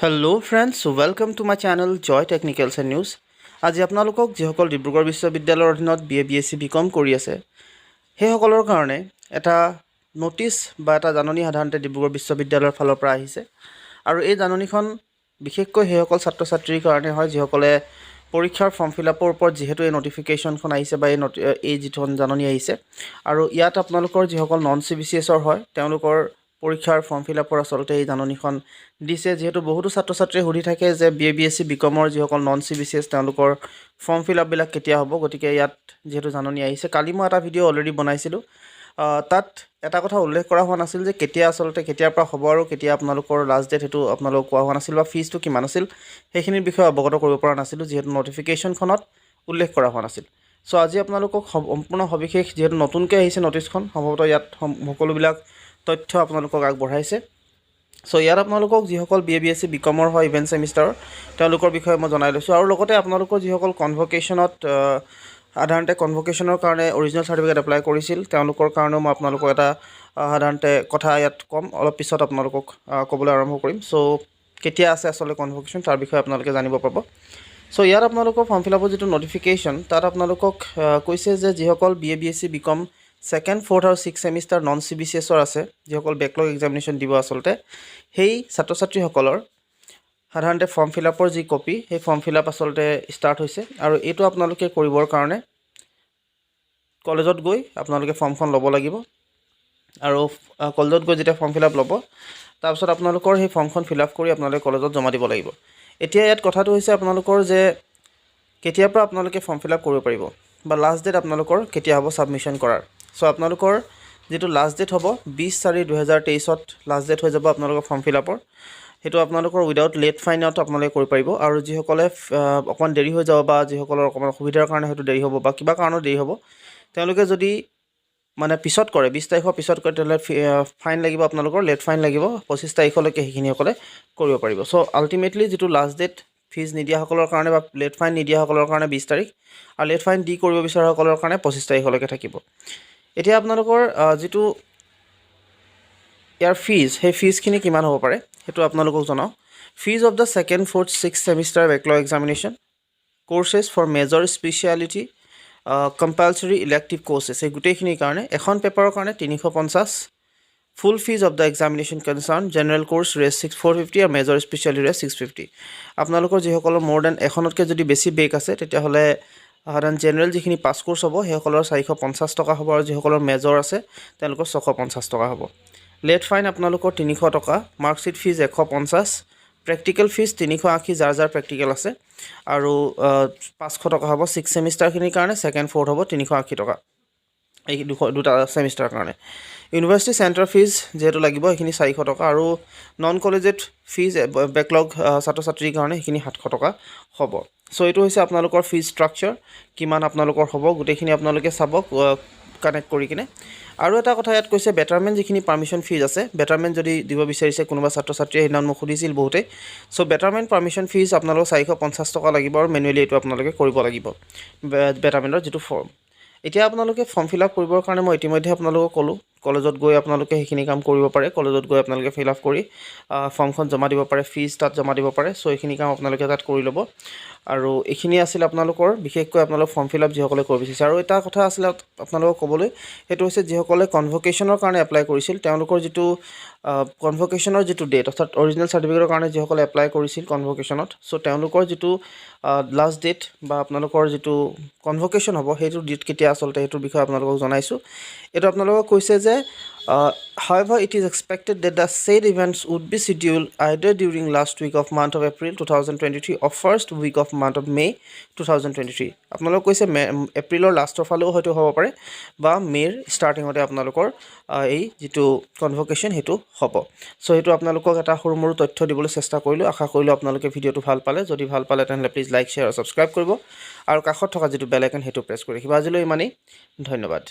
Hello friends, welcome to my channel Joy Technicals and News. আজি আপোনালোকক যিসকল ডিব্ৰুগড় বিশ্ববিদ্যালয়ৰ অধীনত B.A B.Sc বিকম কৰি আছে সেইসকলৰ কাৰণে এটা নোটিছ বা এটা জাননী সাধাৰণতে ডিব্ৰুগড় বিশ্ববিদ্যালয়ৰ ফালৰ পৰা আহিছে আৰু এই জাননীখন বিশেষকৈ সেইসকল ছাত্ৰ ছাত্ৰীৰ কাৰণে হয় যিসকলে পৰীক্ষাৰ ফৰ্ম ফিলআপৰ ওপৰত যেহেতু এই নটিফিকেশ্যনখন আহিছে বা এই যিখন জাননী আহিছে আৰু ইয়াত আপোনালোকৰ যিসকল নন CBCSৰ হয় তেওঁলোকৰ পৰীক্ষাৰ ফৰ্ম ফিলআপৰ আসলতে এই জাননীখন দিছে যেহেতু বহুতো ছাত্ৰ ছাত্ৰীয়ে সুধি থাকে যে B.A B.Sc বিকমৰ যিসকল নন CBCS তেওঁলোকৰ ফৰ্ম ফিলআপ বিলাক কেতিয়া হ'ব গতিকে ইয়াত যেহেতু জাননী আহিছে কালি মই এটা ভিডিঅ' অলৰেডি বনাইছিলোঁ তাত এটা কথা উল্লেখ কৰা হোৱা নাছিল যে কেতিয়া আসলতে কেতিয়াৰ পৰা হ'ব আৰু কেতিয়া আপোনালোকৰ লাষ্ট ডেট হেতু আপোনালোক কোৱা হোৱা নাছিল বা ফিজটো কিমান আছিল সেইখিনিৰ বিষয়ে অৱগত কৰিব পৰা নাছিলোঁ যেহেতু নটিফিকেশ্যনখনত উল্লেখ কৰা হোৱা নাছিল সো আজি আপোনালোকক সম্পূৰ্ণ সবিশেষ যেহেতু নতুনকৈ আহিছে নটিছখন সম্ভৱতঃ ইয়াত সকলোবিলাক তথ্য আপোনালোকক আগবঢ়াইছে সো ইয়াত আপোনালোকক যিসকল B.A B.Sc বিকমৰ হয় ইভেন্ট সেমিষ্টাৰৰ তেওঁলোকৰ বিষয়ে মই জনাই লৈছোঁ আৰু লগতে আপোনালোকৰ যিসকল কনভকেশ্যনত সাধাৰণতে কনভকেশ্যনৰ কাৰণে অৰিজিনেল চাৰ্টিফিকেট এপ্লাই কৰিছিল তেওঁলোকৰ কাৰণেও মই আপোনালোকক এটা সাধাৰণতে কথা ইয়াত কম অলপ পিছত আপোনালোকক ক'বলৈ আৰম্ভ কৰিম সো কেতিয়া আছে আসলে কনভকেশ্যন তাৰ বিষয়ে আপোনালোকে জানিব পাব সো ইয়াত আপোনালোকৰ ফৰ্ম ফিলআপৰ যিটো নটিফিকেশ্যন তাত আপোনালোকক কৈছে যে যিসকল B.A B.Sc BCom second fourth আৰু 6 সেমিষ্টাৰ নন CBCSৰ আছে যিসকল বেকলগ এক্সামিনেশ্যন দিব আসলতে সেই ছাত্ৰ ছাত্ৰীসকলৰ সাধাৰণতে ফৰ্ম ফিলআপৰ যি কপি সেই ফৰ্ম ফিলআপ আসলতে ষ্টাৰ্ট হৈছে আৰু এইটো আপোনালোকে কৰিবৰ কাৰণে কলেজত গৈ আপোনালোকে ফৰ্মখন ল'ব লাগিব আৰু কলেজত গৈ যেতিয়া ফৰ্ম ফিলআপ ল'ব তাৰপিছত আপোনালোকৰ সেই ফৰ্মখন ফিলআপ কৰি আপোনালোকে কলেজত জমা দিব লাগিব এতিয়া ইয়াত কথাটো হৈছে আপোনালোকৰ যে কেতিয়াৰ পৰা আপোনালোকে ফৰ্ম ফিলআপ কৰিব পাৰিব বা লাষ্ট ডেট আপোনালোকৰ কেতিয়া হ'ব সাবমিশন কৰাৰ সো আপোনালোকৰ যেটো লাষ্ট ডেট হ'ব 20/4/2023ত লাষ্ট ডেট হৈ যাব আপোনালোকৰ ফৰ্ম ফিলআপৰ হেতু আপোনালোকৰ উইদাউট লেট ফাইনত আপোনালোকে কৰি পাৰিব আৰু যিসকলে অকমান দেৰি হৈ যাব বা যিসকলৰ অকমান সুবিধাৰ কাৰণে হেতু দেৰি হ'ব বা কিবা কাৰণত দেৰি হ'ব তেওঁলোকে যদি মানে পিছত কৰে 20 তাৰিখৰ পিছত কৰে তেলে ফাইন লাগিব আপোনালোকৰ লেট ফাইন লাগিব 25 তাৰিখলৈকে সেইখিনিসকলে কৰিব পাৰিব সো আলটিমেটলি যেটো লাষ্ট ডেট ফিজ নিদিয়াসকলৰ কাৰণে বা লেট ফাইন নিদিয়াসকলৰ কাৰণে 20 তাৰিখ আৰু লেট ফাইন দি কৰিব বিচৰাসকলৰ কাৰণে 25 তাৰিখলৈকে থাকিব এতিয়া আপোনালোকৰ যেটো ইয়াৰ ফিজ সেই ফিজখিনি কিমান হ'ব পাৰে হেতু আপোনালোকক জনাও fees of the second fourth 6 semester backlog examination courses for major speciality compulsory elective courses এই গুটেইখিনিৰ কাৰণে এখন পেপাৰৰ কাৰণে 350 full fees of the examination concern general course res 6450 আৰু major specialty res 650 আপোনালোকৰ যিসকলৰ more than এখনতকৈ যদি বেছি বেক আছে তেতিয়া হলে সাধাৰণ জেনাৰেল যিখিনি পাস কোৰ্স হ'ব সেইসকলৰ 450 টকা হ'ব আৰু যিসকলৰ মেজৰ আছে তেওঁলোকৰ 650 টকা হ'ব লেট ফাইন আপোনালোকৰ 300 টকা মাৰ্কশিট ফিজ 150 প্ৰেক্টিকেল ফিজ 380 যাৰ প্ৰেক্টিকেল আছে আৰু 500 টকা হ'ব 6 সেমিষ্টাৰখিনিৰ কাৰণে সেকেন্ড ফোৰ্থ হ'ব 380 টকা এই দুটা সেমিষ্টাৰৰ কাৰণে ইউনিভাৰ্সিটি সেন্টাৰ ফিজ যেটো লাগিব এইখিনি 400 টকা আৰু নন কলেজেট ফিজ বেকলগ ছাত্ৰ ছাত্ৰীৰ কাৰণে এইখিনি 700 টকা হ'ব সো এটো হৈছে আপোনালোকৰ ফিজ ষ্ট্ৰাকচাৰ কিমান আপোনালোকৰ হ'ব গুটেইখিনি আপোনালোকে চাব কানেক্ট কৰি কিনে আৰু এটা কথা ইয়াত কৈছে বেটাৰমেন্ট যিখিনি পাৰমিশন ফিজ আছে বেটাৰমেন্ট যদি দিব বিচাৰিছে কোনোবা ছাত্ৰ ছাত্ৰীয়ে হিনান মোক সুধিছিল বহুতে সো বেটাৰমেন্ট পাৰমিশন ফিজ আপোনালোকৰ 450 টকা লাগিব আৰু মেনুৱেলি এটো আপোনালোকে কৰিব লাগিব বেটাৰমেন্টৰ যেটো ফৰ্ম এতিয়া আপোনালোকে ফৰ্ম ফিলআপ কৰিবৰ কাৰণে মই ইতিমধ্যে আপোনালোকক ক'লো কলেজত গৈ আপোনালোকে সেইখিনি কাম কৰিব পাৰে কলেজত গৈ আপোনালোকে ফিলআপ কৰি ফৰ্মখন জমা দিব পাৰে ফিজ তাত জমা দিব পাৰে সো এইখিনি কাম আপোনালোকে তাত কৰি ল'ব আৰু এইখিনি আছিল আপোনালোকৰ বিশেষকৈ আপোনালোক ফৰ্ম ফিলআপ যিসকলে কৰিব বিচাৰিছে আৰু এটা কথা আছিল আপোনালোকক ক'বলৈ হেতু হৈছে যিসকলে কনভকেশ্যনৰ কাৰণে এপ্লাই কৰিছিল তেওঁলোকৰ যেটো কনভকেশ্যনৰ যেটো ডেট অৰ্থাৎ অৰিজিনেল চাৰ্টিফিকেটৰ কাৰণে যিসকলে এপ্লাই কৰিছিল কনভকেশ্যনত সো তেওঁলোকৰ যেটো লাষ্ট ডেট বা আপোনালোকৰ যেটো কনভকেশ্যন হ'ব হেতু ডেট কেতিয়া আসলতে হেতুৰ বিষয়ে আপোনালোকক জনাইছো এটো আপোনালোকক কৈছে যে however it is expected that the said events would be scheduled either during last week of month of April 2023 or first week of month of May 2023 আপোনালোক কৈছে এপ্ৰিলৰ লাষ্টৰ ফালেও হয়তো হ'ব পাৰে বা মেৰ ষ্টাৰ্টিংতে আপোনালোকৰ এই যেটো কনভকেশ্যন হেতু হ'ব সো হেতু আপোনালোকক এটা সৰুমৰু তথ্য দিবলৈ চেষ্টা কৰিলো আশা কৰিলো আপোনালোকে ভিডিঅটো ভাল পালে যদি ভাল পালে তেনলে প্লিজ লাইক শেয়াৰ আৰু সাবস্ক্ৰাইব কৰিব আৰু কাষত থকা যেটো বেল আইকন হেতু প্ৰেছ কৰি ৰাখিব আজিলৈ ইমানেই ধন্যবাদ